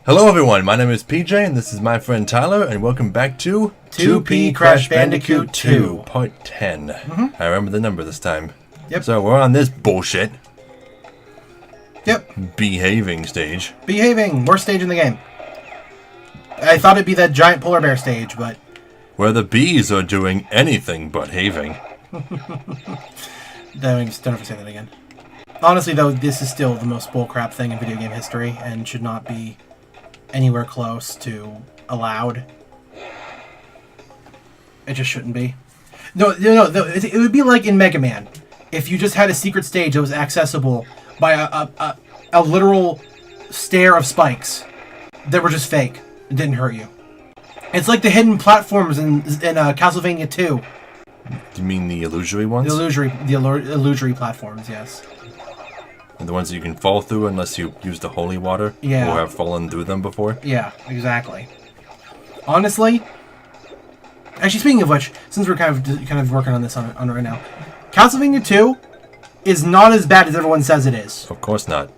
Hello everyone, my name is PJ and this is my friend Tyler, and welcome back to 2P Crash Bandicoot 2. Part 10. I remember the number this time. Yep. So we're on this bullshit. Yep. Behaving stage. Behaving. Worst stage in the game. I thought it'd be that giant polar bear stage, but... Where the bees are doing anything but having. Don't ever say that again. Honestly, though, this is still the most bullcrap thing in video game history and should not be anywhere close to allowed. It just shouldn't be. No, it would be like in Mega Man. If you just had a secret stage that was accessible by a literal stair of spikes that were just fake and didn't hurt you. It's like the hidden platforms in Castlevania 2. Do you mean the illusory ones? The illusory platforms, yes. The ones that you can fall through unless you use the holy water? Yeah. Or have fallen through them before? Yeah, exactly. Honestly, actually, speaking of which, since we're kind of working on this on right now, Castlevania 2 is not as bad as everyone says it is. Of course not.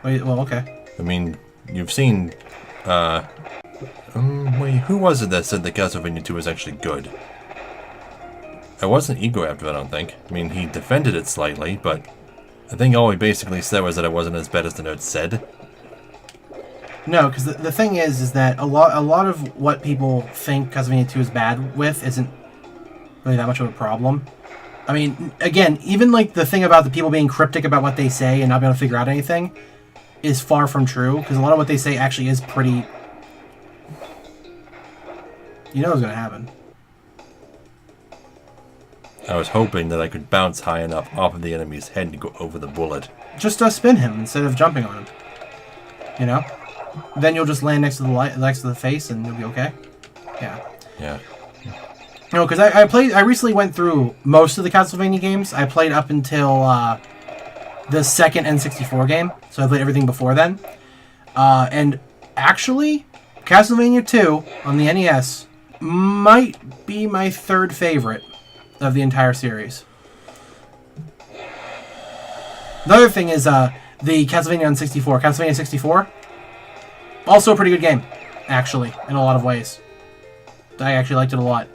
Wait, well, okay. I mean, you've seen, wait, who was it that said that Castlevania 2 was actually good? It wasn't Igor after, I don't think. I mean, he defended it slightly, but I think all he basically said was that it wasn't as bad as the notes said. No, because the thing is that a lot of what people think Castlevania 2 is bad with isn't really that much of a problem. I mean, again, even like the thing about the people being cryptic about what they say and not being able to figure out anything is far from true, because a lot of what they say actually is pretty... You know what's going to happen. I was hoping that I could bounce high enough off of the enemy's head to go over the bullet. Just spin him instead of jumping on him. You know? Then you'll just land next to the face and you'll be okay. Yeah. Yeah. No, because I recently went through most of the Castlevania games. I played up until the second N64 game, so I played everything before then. And actually, Castlevania 2 on the NES might be my third favorite of the entire series. The other thing is the Castlevania on 64. Castlevania 64, also a pretty good game, actually, in a lot of ways. I actually liked it a lot.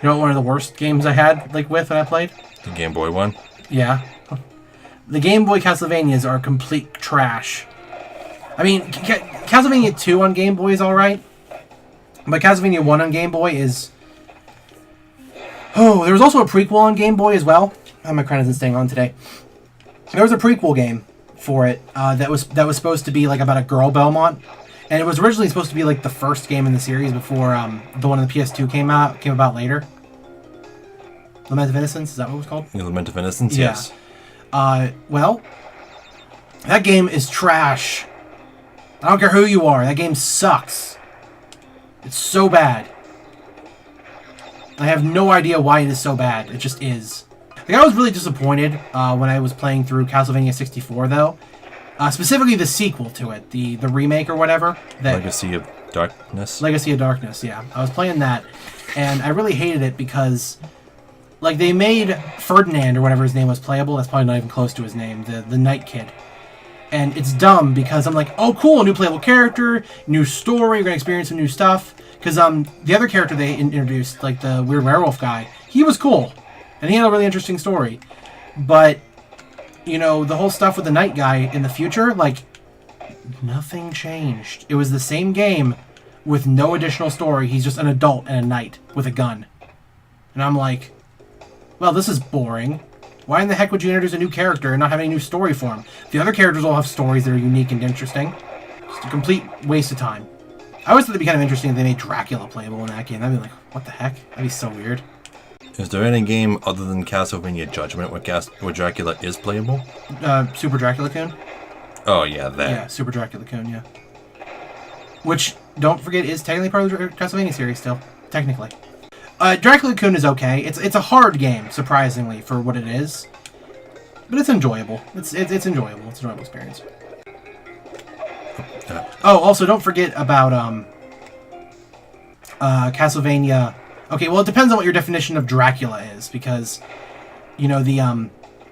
You know what one of the worst games I had with when I played? The Game Boy one? Yeah. The Game Boy Castlevanias are complete trash. I mean, Castlevania 2 on Game Boy is alright, but Castlevania 1 on Game Boy is... Oh, there was also a prequel on Game Boy as well. Oh, my crown isn't staying on today. There was a prequel game for it that was supposed to be like about a girl Belmont, and it was originally supposed to be like the first game in the series before the one on the PS2 came about later. Lament of Innocence, is that what it was called? Lament of Innocence, yeah. Yes. Well, that game is trash. I don't care who you are. That game sucks. It's so bad. I have no idea why it is so bad. It just is. I was really disappointed when I was playing through Castlevania 64, though. Specifically the sequel to it, the remake or whatever. Legacy of Darkness? Legacy of Darkness, yeah. I was playing that, and I really hated it because... Like, they made Ferdinand, or whatever his name was, playable. That's probably not even close to his name. The Night Kid. And it's dumb because I'm like, oh, cool, a new playable character, new story, we're going to experience some new stuff. Because the other character they introduced, like the weird werewolf guy, he was cool. And he had a really interesting story. But, you know, the whole stuff with the night guy in the future, like, nothing changed. It was the same game with no additional story. He's just an adult and a knight with a gun. And I'm like, well, this is boring. Why in the heck would you introduce a new character and not have any new story for him? The other characters all have stories that are unique and interesting. Just a complete waste of time. I always thought it'd be kind of interesting if they made Dracula playable in that game. I'd be like, what the heck? That'd be so weird. Is there any game other than Castlevania Judgment where Dracula is playable? Super Dracula Kun? Oh, yeah, that. Yeah, Super Dracula Kun, yeah. Which, don't forget, is technically part of the Castlevania series still. Technically. Dracula Kun is okay. It's a hard game, surprisingly, for what it is. But it's enjoyable. It's enjoyable. It's an enjoyable experience. Oh, also, don't forget about Castlevania... Okay, well, it depends on what your definition of Dracula is, because, you know, the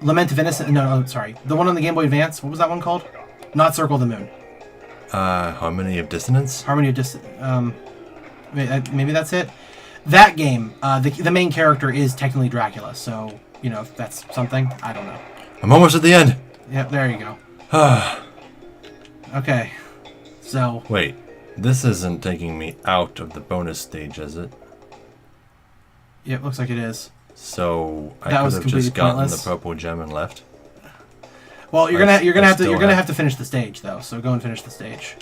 Lament of Innocence... No, sorry. The one on the Game Boy Advance, what was that one called? Not Circle of the Moon. Harmony of Dissonance? Harmony of maybe that's it. That game, the main character is technically Dracula, so, you know, if that's something, I don't know. I'm almost at the end! Yep, there you go. Okay, so... Wait, this isn't taking me out of the bonus stage, is it? Yep, looks like it is. So, I That could was have completely just gotten pointless. the purple gem and left? Well, you're I gonna have to finish the stage though. So go and finish the stage.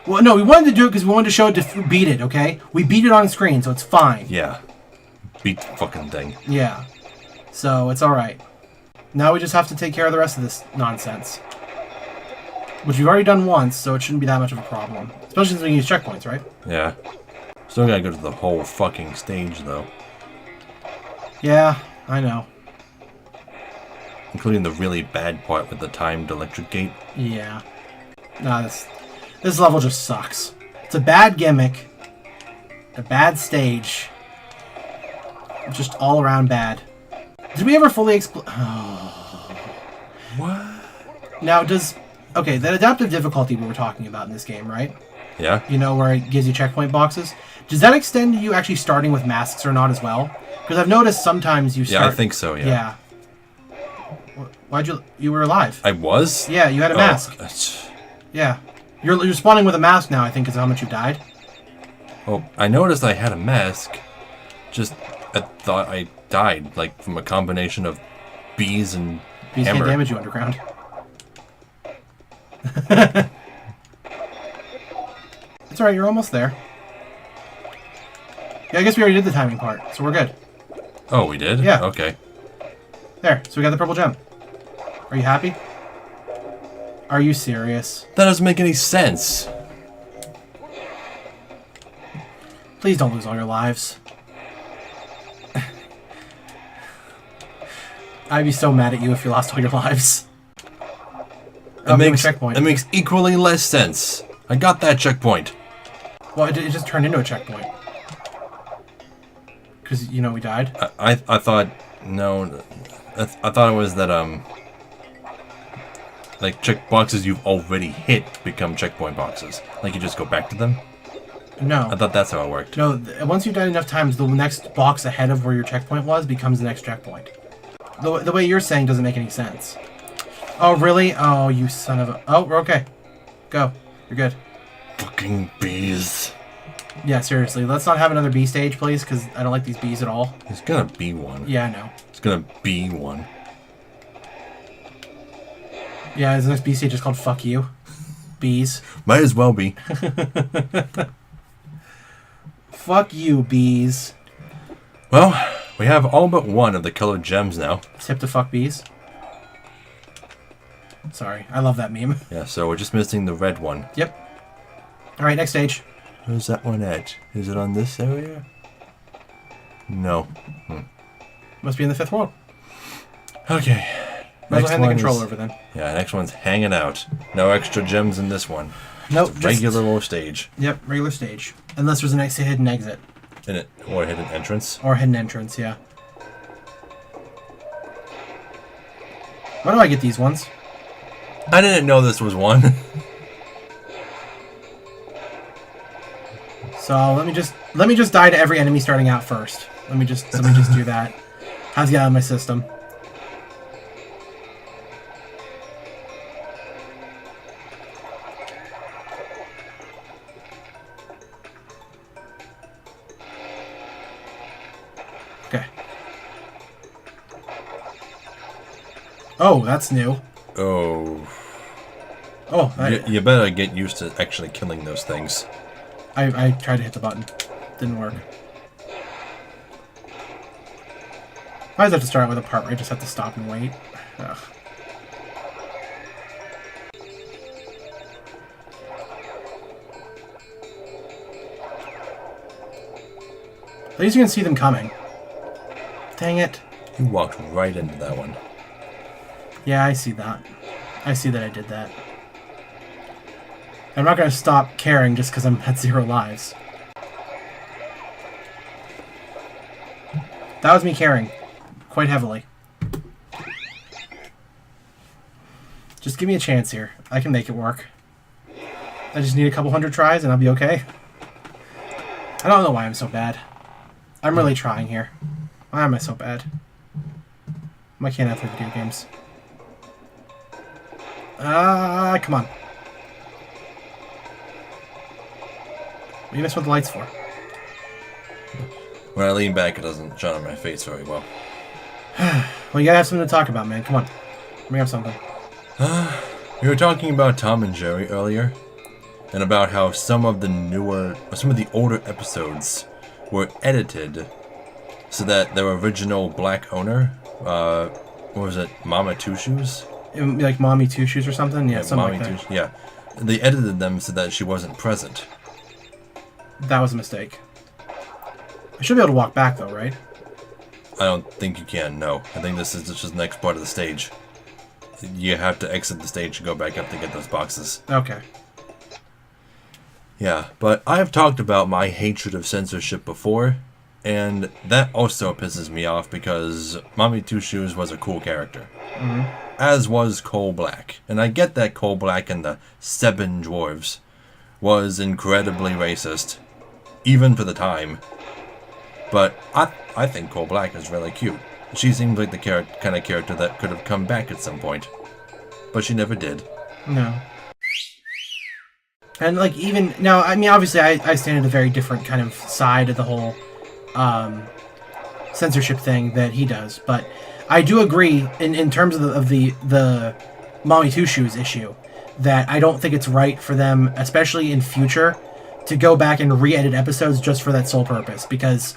Well, no, we wanted to do it because we wanted to show it to beat it. Okay, we beat it on screen, so it's fine. Yeah. Beat the fucking thing. Yeah. So it's all right. Now we just have to take care of the rest of this nonsense, which we've already done once, so it shouldn't be that much of a problem. Especially since we can use checkpoints, right? Yeah. Still gotta go to the whole fucking stage, though. Yeah, I know. Including the really bad part with the timed electric gate. Yeah. Nah, this level just sucks. It's a bad gimmick. A bad stage. Just all around bad. Did we ever fully explore... Oh. What? Now, okay, that adaptive difficulty we were talking about in this game, right? Yeah? You know, where it gives you checkpoint boxes? Does that extend to you actually starting with masks or not as well? Because I've noticed sometimes you start... Yeah, I think so, yeah. Yeah. Why'd you were alive? I was? Yeah, you had a mask. Yeah. You're spawning with a mask now, I think, is how much you died. Well, I noticed I had a mask. Just, I thought I died, like, from a combination of bees and Bees hammer. can't damage you underground. It's alright, you're almost there. Yeah, I guess we already did the timing part, so we're good. Oh, we did? Yeah. Okay. There, so we got the purple gem. Are you happy? Are you serious? That doesn't make any sense. Please don't lose all your lives. I'd be so mad at you if you lost all your lives. That makes, checkpoint. that makes equally less sense. I got that checkpoint. Well, it just turned into a checkpoint. Because, you know, we died. I thought... No... I thought it was that, like, check boxes you've already hit become checkpoint boxes. Like, you just go back to them? No. I thought that's how it worked. No, once you've died enough times, the next box ahead of where your checkpoint was becomes the next checkpoint. The way you're saying doesn't make any sense. Oh, really? Oh, you son of a... Oh, we're okay. Go. You're good. Fucking bees. Yeah, seriously. Let's not have another bee stage, please, because I don't like these bees at all. There's gonna be one. Yeah, I know. It's gonna be one. Yeah, the next bee stage is called Fuck You. Bees. Might as well be. Fuck you, bees. Well, we have all but one of the colored gems now. Tip to fuck bees. Sorry, I love that meme. Yeah, so we're just missing the red one. Yep. Alright, next stage. Where's that one at? Is it on this area? No. Must be in the fifth world. Okay. Might as well hand the one control is- over then. Yeah, next one's hanging out. No extra gems in this one. Nope. It's a regular old stage. Yep, regular stage. Unless there's a nice hidden exit. In it, or a hidden entrance. Or hidden entrance, yeah. Why do I get these ones? I didn't know this was one. So let me just die to every enemy starting out first. Let me just do that. How's it get out of my system? Okay. Oh, that's new. Oh. Oh, You better get used to actually killing those things. I tried to hit the button. Didn't work. I always have to start out with a part where I just have to stop and wait. Ugh. At least you can see them coming. Dang it. You walked right into that one. Yeah, I see that. I see that I did that. I'm not going to stop caring just because I'm at 0 lives. That was me caring. Quite heavily. Just give me a chance here. I can make it work. I just need a couple hundred tries and I'll be okay. I don't know why I'm so bad. I'm really trying here. Why am I so bad? Why can't I play video games? Come on. What do you mess with the lights for? When I lean back, it doesn't shine on my face very well. Well, you gotta have something to talk about, man. Come on. Bring up something. We were talking about Tom and Jerry earlier, and about how some of the older episodes were edited so that their original black owner, what was it, Mama Two Shoes? Like Mommy Two Shoes or something? Yeah, something like that. Yeah. They edited them so that she wasn't present. That was a mistake. I should be able to walk back, though, right? I don't think you can, no. I think this is just the next part of the stage. You have to exit the stage and go back up to get those boxes. Okay. Yeah, but I have talked about my hatred of censorship before, and that also pisses me off because Mommy Two Shoes was a cool character. Mm-hmm. As was Coal Black. And I get that Coal Black and the Seven Dwarves was incredibly racist, even for the time. But I think Coal Black is really cute. She seems like the kind of character that could have come back at some point. But she never did. No. And, like, even... Now, I mean, obviously, I stand at a very different kind of side of the whole censorship thing that he does. But I do agree, in terms of the Mommy Two Shoes issue, that I don't think it's right for them, especially in future, to go back and re-edit episodes just for that sole purpose. Because...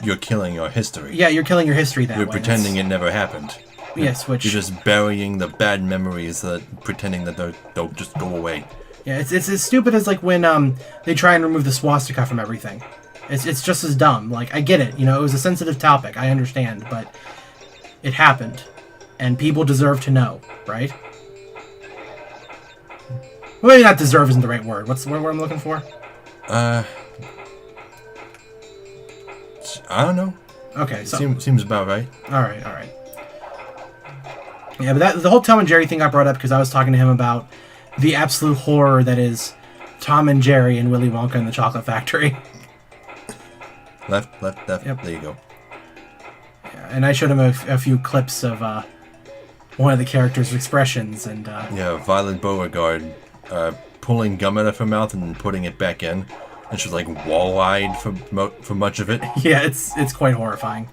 You're killing your history. Yeah, you're killing your history that way. You're pretending it never happened. Yes, which... You're just burying the bad memories, pretending that they'll just go away. Yeah, it's as stupid as, like, when they try and remove the swastika from everything. It's just as dumb. Like, I get it. You know, it was a sensitive topic. I understand. But it happened. And people deserve to know, right? Well, maybe not deserve isn't the right word. What's the word I'm looking for? I don't know. Okay, so... Seems about right. Alright. Yeah, but the whole Tom and Jerry thing got brought up because I was talking to him about the absolute horror that is Tom and Jerry and Willy Wonka and the Chocolate Factory. Left. Yep. There you go. Yeah, and I showed him a few clips of one of the characters' expressions, and... Yeah, Violet Beauregard pulling gum out of her mouth and putting it back in. And she was like wall-eyed for much of it. Yeah, it's quite horrifying.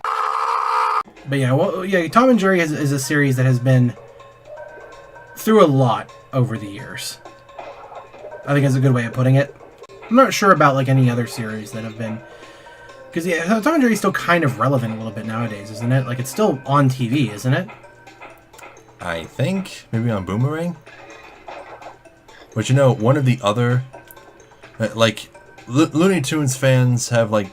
But yeah, Tom and Jerry is a series that has been through a lot over the years. I think that's a good way of putting it. I'm not sure about like any other series that have been... Because yeah, Tom and Jerry is still kind of relevant a little bit nowadays, isn't it? Like, it's still on TV, isn't it? I think. Maybe on Boomerang? But you know, one of the other... Like... Looney Tunes fans have, like...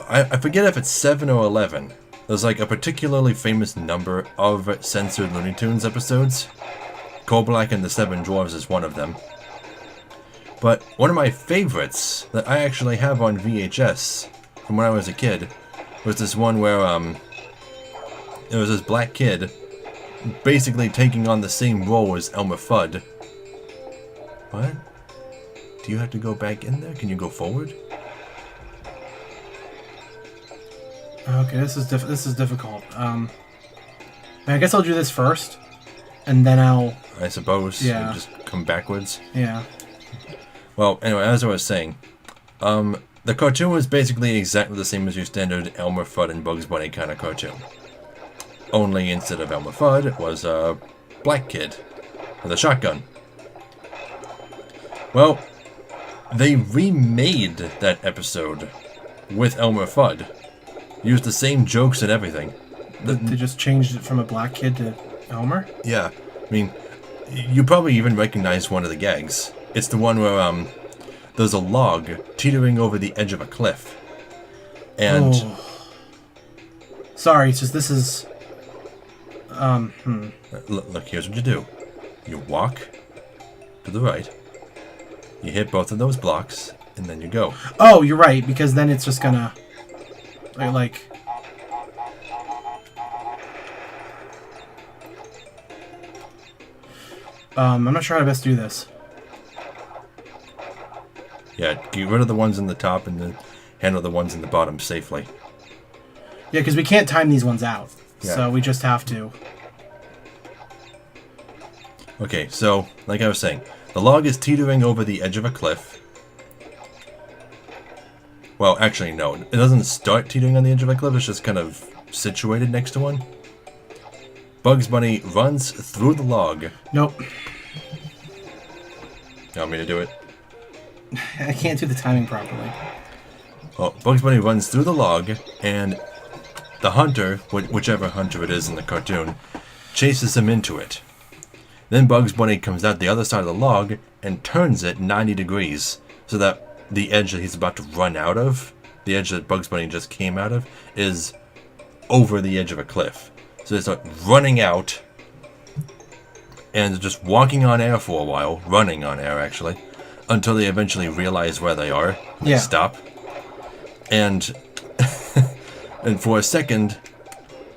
I forget if it's 7 or 11. There's, like, a particularly famous number of censored Looney Tunes episodes. Coal Black and the Seven Dwarves is one of them. But one of my favorites that I actually have on VHS from when I was a kid was this one where, there was this black kid basically taking on the same role as Elmer Fudd. What? Do you have to go back in there? Can you go forward? Okay, this is difficult. I guess I'll do this first, and then I'll... I suppose. Yeah. Just come backwards. Yeah. Well, anyway, as I was saying, the cartoon was basically exactly the same as your standard Elmer Fudd and Bugs Bunny kind of cartoon. Only instead of Elmer Fudd, it was a black kid with a shotgun. Well, they remade that episode with Elmer Fudd. Used the same jokes and everything. They just changed it from a black kid to Elmer? Yeah. I mean, you probably even recognize one of the gags. It's the one where, there's a log teetering over the edge of a cliff. And... Oh. Sorry, it's just this is... Look, here's what you do. You walk to the right. You hit both of those blocks, and then you go. Oh, you're right, because then it's just gonna... Like... I'm not sure how to best do this. Yeah, get rid of the ones in the top and then handle the ones in the bottom safely. Yeah, because we can't time these ones out. Yeah. So we just have to. Okay, so, like I was saying, the log is teetering over the edge of a cliff. Well, actually, no. It doesn't start teetering on the edge of a cliff. It's just kind of situated next to one. Bugs Bunny runs through the log. Nope. You want me to do it? I can't do the timing properly. Well, Bugs Bunny runs through the log, and the hunter, whichever hunter it is in the cartoon, chases him into it. Then Bugs Bunny comes out the other side of the log and turns it 90 degrees so that the edge that he's about to run out of, the edge that Bugs Bunny just came out of, is over the edge of a cliff. So they start running out and just walking on air for a while, running on air actually, until they eventually realize where they are. They Yeah. stop. And and for a second,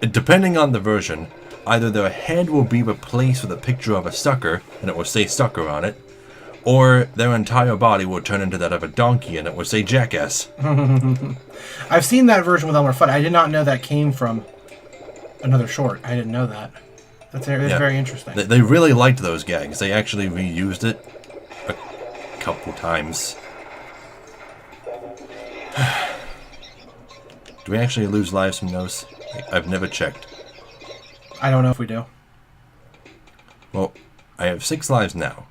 depending on the version, either their head will be replaced with a picture of a sucker, and it will say sucker on it, or their entire body will turn into that of a donkey, and it will say jackass. I've seen that version with Elmer Fudd. I did not know that came from another short. I didn't know that. That's very interesting. They really liked those gags. They actually reused it a couple times. Do we actually lose lives from those? I've never checked. I don't know if we do. Well, I have 6 lives now.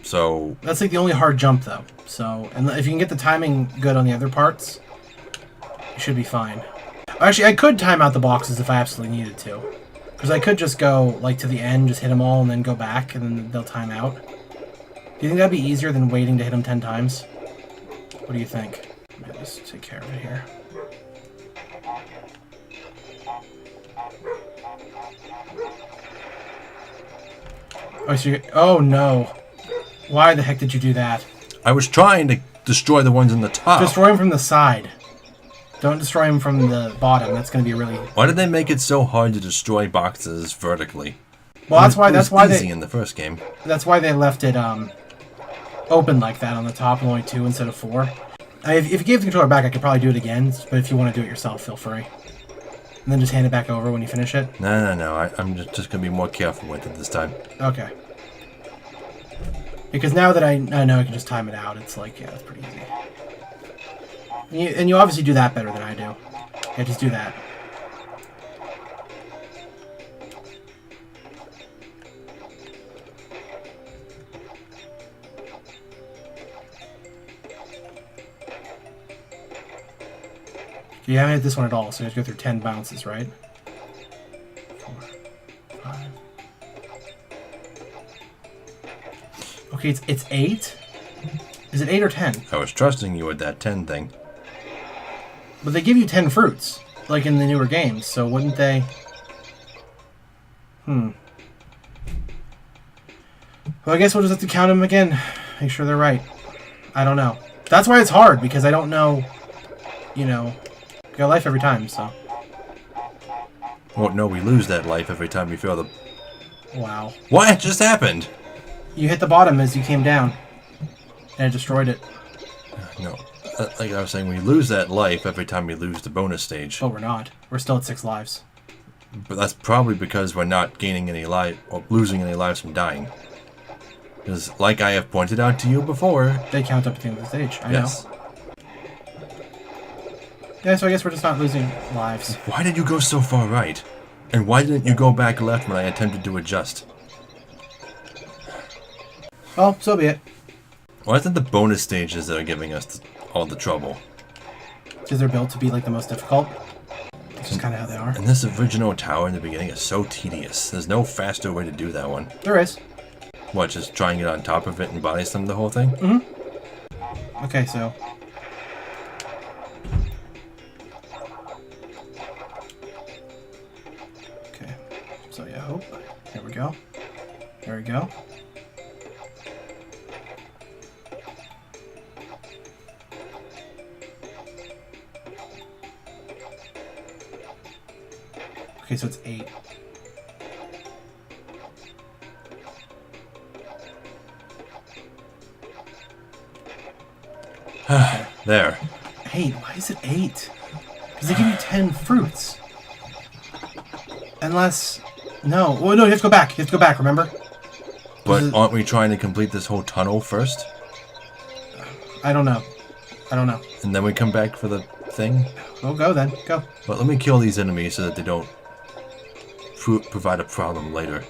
So... That's like the only hard jump, though. So, and if you can get the timing good on the other parts, you should be fine. Actually, I could time out the boxes if I absolutely needed to. Because I could just go, like, to the end, just hit them all, and then go back, and then they'll time out. Do you think that'd be easier than waiting to hit them 10 times? What do you think? Let me just take care of it here. Oh, so oh no. Why the heck did you do that? I was trying to destroy the ones in the top. Destroy him from the side. Don't destroy him from the bottom. That's going to be really... Why did they make it so hard to destroy boxes vertically? Well, that's why easy in the first game. That's why they left it open like that on the top, and only 2 instead of 4. If you gave the controller back, I could probably do it again. But if you want to do it yourself, feel free. And then just hand it back over when you finish it. No. I'm just going to be more careful with it this time. Okay. Because now that I know I can just time it out, it's like, yeah, it's pretty easy. And you obviously do that better than I do. Yeah, just do that. You haven't hit this one at all, so you have to go through 10 bounces, right? 4, 5. Okay, it's 8? Is it 8 or 10? I was trusting you with that 10 thing. But they give you 10 fruits, like in the newer games, so wouldn't they... Well, I guess we'll just have to count them again. Make sure they're right. I don't know. That's why it's hard, because I don't know, you know... Got life every time, so... Well, no, we lose that life every time we fail the... Wow. What just happened? You hit the bottom as you came down, and it destroyed it. No. Like I was saying, we lose that life every time we lose the bonus stage. But we're not. We're still at 6 lives. But that's probably because we're not gaining any life, or losing any lives from dying. Because, like I have pointed out to you before... They count up at the end of the stage, I yes. know. Yeah, so I guess we're just not losing lives. Why did you go so far right? And why didn't you go back left when I attempted to adjust? Well, so be it. Why is it the bonus stages that are giving us all the trouble? Because they're built to be like the most difficult. That's just kind of how they are. And this original tower in the beginning is so tedious. There's no faster way to do that one. There is. What, just trying it on top of it and body slam the whole thing? Mm-hmm. Okay, so... Okay. So, yeah, hope. There we go. There we go. Okay, so it's 8. There. 8. Why is it 8? Because they give you 10 fruits. Unless... No. Well, no, you have to go back. You have to go back, remember? But aren't we trying to complete this whole tunnel first? I don't know. I don't know. And then we come back for the thing? Well, go then. Go. But let me kill these enemies so that they don't provide a problem later.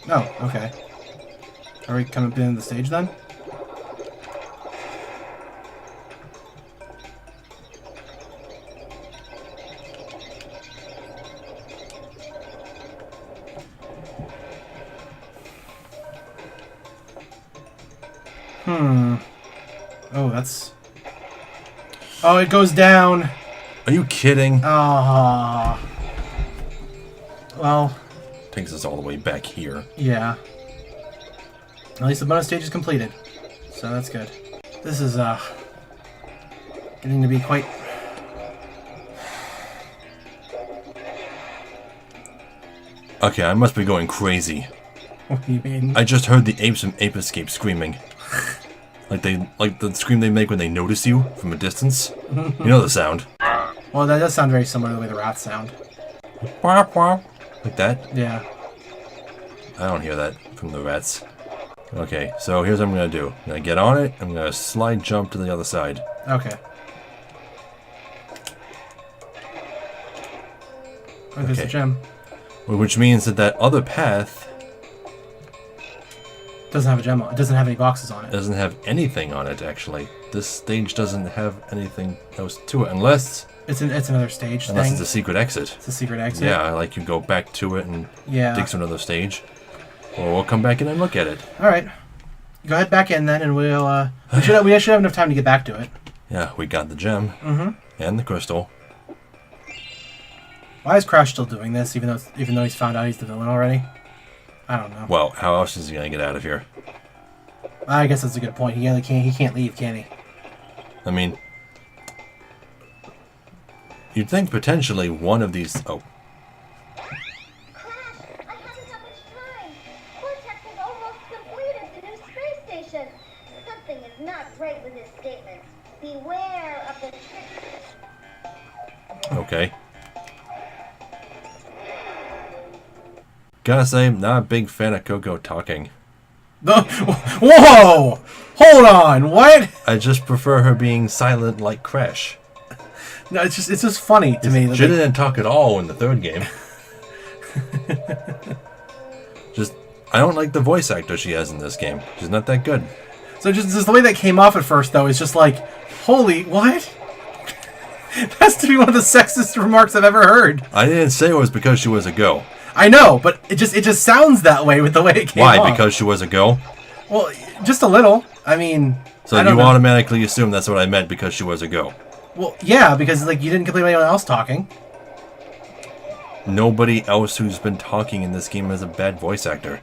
Oh, okay. Are we coming up into the stage then? Oh, that's... Oh, it goes down. Are you kidding? Ah. Well... Takes us all the way back here. Yeah. At least the bonus stage is completed. So that's good. This is, getting to be quite... Okay, I must be going crazy. What do you mean? I just heard the apes from Ape Escape screaming. Like the scream they make when they notice you from a distance. You know the sound. Well, that does sound very similar to the way the rats sound. Like that? Yeah. I don't hear that from the rats. Okay, so here's what I'm gonna do. I'm gonna get on it, I'm gonna slide jump to the other side. Okay. Oh, there's a gem. Which means that other path Doesn't have a gem on it. Doesn't have any boxes on it. doesn't have anything on it, actually. This stage doesn't have anything else to it, unless It's another stage thing. it's a secret exit. It's a secret exit. Yeah, like you go back to it and dig to another stage. Or we'll come back in and look at it. Alright. Go ahead back in then and we'll we should have enough time to get back to it. Yeah, we got the gem. And the crystal. Why is Crash still doing this, even though he's found out he's the villain already? I don't know. Well, how else is he gonna get out of here? I guess that's a good point. He can't leave, can he? I mean, you'd think potentially one of these. Oh, Crash, I haven't that much time. Cortex has almost completed the new space station. Something is not right with his statement. Beware of the trick. okay. Gotta say, not a big fan of Coco talking. Whoa! Hold on. What? I just prefer her being silent like Crash. No, it's just funny to me. She didn't talk at all in the third game. I don't like the voice actor she has in this game. She's not that good. So just the way that came off at first, though, is just like, holy, what? That's to be one of the sexist remarks I've ever heard. I didn't say it was because she was a girl. I know, but it just sounds that way with the way it came off. Why? Because she was a girl? Well, just a little. I mean... So you automatically assume that's what I meant because she was a girl? Well, yeah, because like you didn't complain about anyone else talking. Nobody else who's been talking in this game is a bad voice actor.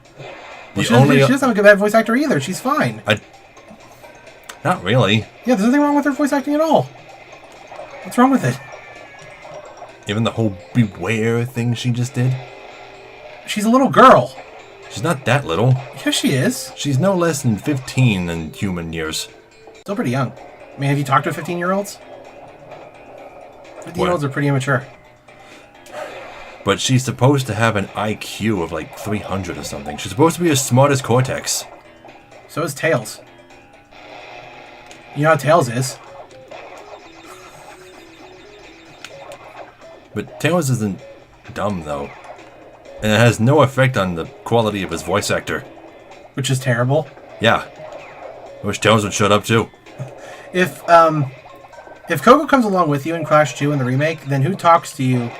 Well, she doesn't have a good bad voice actor either. She's fine. Not really. Yeah, there's nothing wrong with her voice acting at all. What's wrong with it? Even the whole beware thing she just did? She's a little girl. She's not that little. Yes, she is. She's no less than 15 in human years. Still pretty young. I mean, have you talked to 15-year-olds? 15-year-olds are pretty immature. But she's supposed to have an IQ of like 300 or something. She's supposed to be as smart as Cortex. So is Tails. You know how Tails is. But Tails isn't dumb, though. And it has no effect on the quality of his voice actor. Which is terrible. Yeah. I wish Tails would shut up, too. If Coco comes along with you in Crash 2 in the remake, then who talks to you?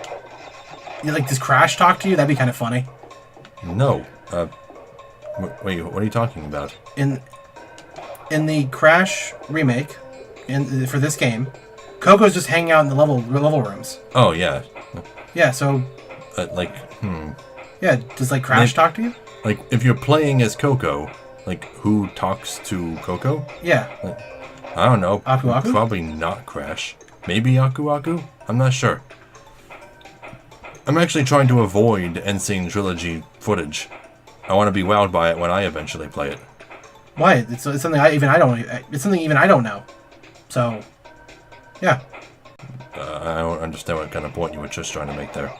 Like, does Crash talk to you? That'd be kind of funny. No. Wait, what are you talking about? In the Crash remake, for this game, Coco's just hanging out in the level rooms. Oh, yeah. Yeah, so... Yeah, does, like, Crash talk to you? Like, if you're playing as Coco, like, who talks to Coco? Yeah. Like, I don't know. Aku Aku? Probably not Crash. Maybe Aku Aku? I'm not sure. I'm actually trying to avoid Insane Trilogy footage. I want to be wowed by it when I eventually play it. Why? It's something It's something even I don't know. So, yeah. I don't understand what kind of point you were just trying to make there.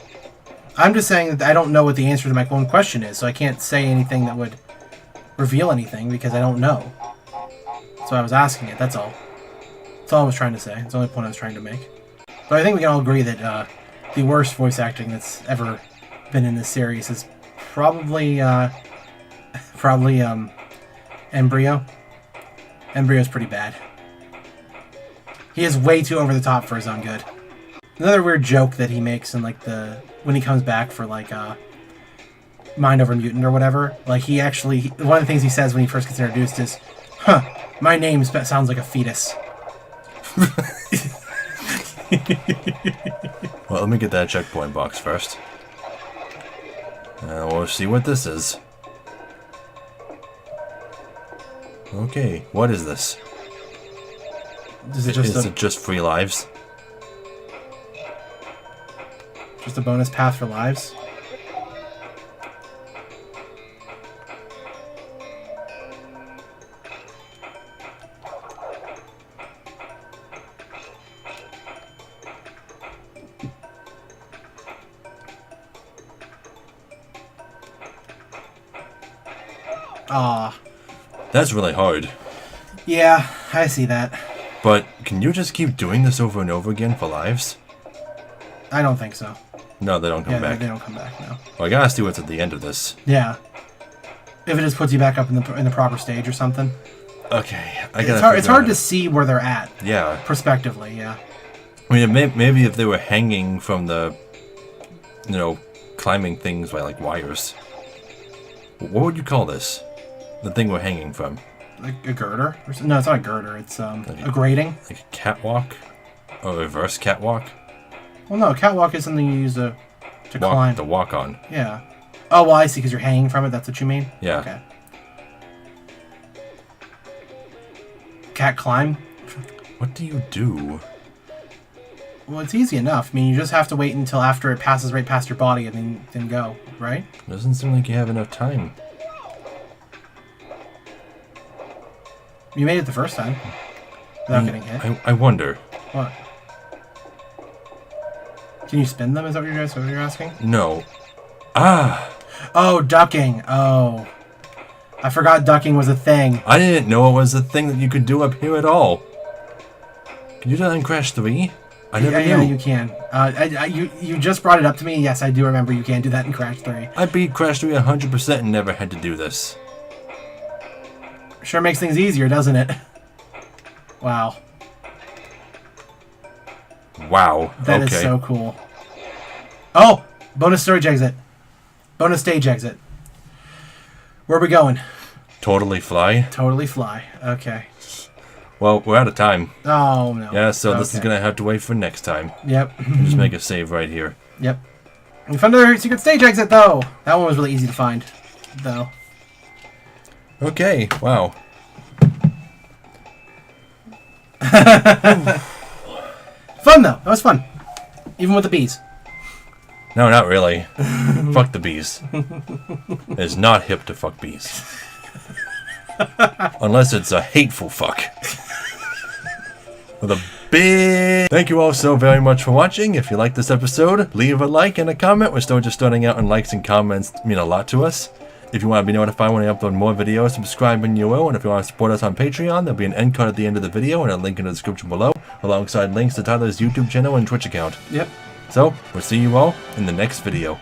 I'm just saying that I don't know what the answer to my own question is, so I can't say anything that would reveal anything because I don't know. So I was asking it, that's all. That's all I was trying to say. It's the only point I was trying to make. But I think we can all agree that the worst voice acting that's ever been in this series is probably Embryo. Embryo's pretty bad. He is way too over the top for his own good. Another weird joke that he makes in when he comes back for Mind Over Mutant or whatever. Like one of the things he says when he first gets introduced is, "Huh, my name sounds like a fetus." Well, let me get that checkpoint box first. We'll see what this is. Okay, what is this? Is it just free lives? just a bonus path for lives? Aw. That's really hard. Yeah, I see that. But can you just keep doing this over and over again for lives? I don't think so. No, they don't come back. They don't come back, no. Well, I gotta see what's at the end of this. Yeah. If it just puts you back up in the proper stage or something. Okay, It's hard to see where they're at. Yeah. Prospectively, yeah. I mean, maybe if they were hanging from the, climbing things by wires. What would you call this? The thing we're hanging from? Like a girder? No, it's not a girder. It's a grating. Like a catwalk? Or a reverse catwalk? Well, no, a catwalk is something you use to climb. To walk on. Yeah. Oh, well, I see, because you're hanging from it. That's what you mean? Yeah. Okay. Cat climb? What do you do? Well, it's easy enough. I mean, you just have to wait until after it passes right past your body and then go, right? Doesn't seem like you have enough time. You made it the first time. Without getting hit. I wonder. What? Can you spin them? Is that what you're asking? No. Ah! Oh, ducking. Oh. I forgot ducking was a thing. I didn't know it was a thing that you could do up here at all. Can you do that in Crash 3? I never knew. Yeah, you can. You just brought it up to me. Yes, I do remember you can do that in Crash 3. I beat Crash 3 100% and never had to do this. Sure makes things easier, doesn't it? Wow. Wow. That is so cool. Oh! Bonus stage exit. Bonus stage exit. Where are we going? Totally fly? Totally fly. Okay. Well, we're out of time. Oh, no. Yeah, so this is going to have to wait for next time. Yep. Just make a save right here. Yep. We found another secret stage exit, though. That one was really easy to find, though. Okay, wow. Fun, though. That was fun. Even with the bees. No, not really. Fuck the bees. It's not hip to fuck bees. Unless it's a hateful fuck. With a big... Thank you all so very much for watching. If you liked this episode, leave a like and a comment. We're still just starting out, and likes and comments mean a lot to us. If you want to be notified when I upload more videos, subscribe when you will. And if you want to support us on Patreon, there'll be an end card at the end of the video and a link in the description below, alongside links to Tyler's YouTube channel and Twitch account. Yep. So, we'll see you all in the next video.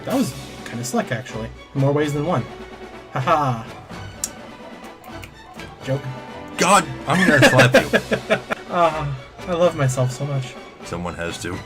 That was kind of slick, actually. In more ways than one. Haha. Joke. God, I'm gonna slap you. I love myself so much. Someone has to.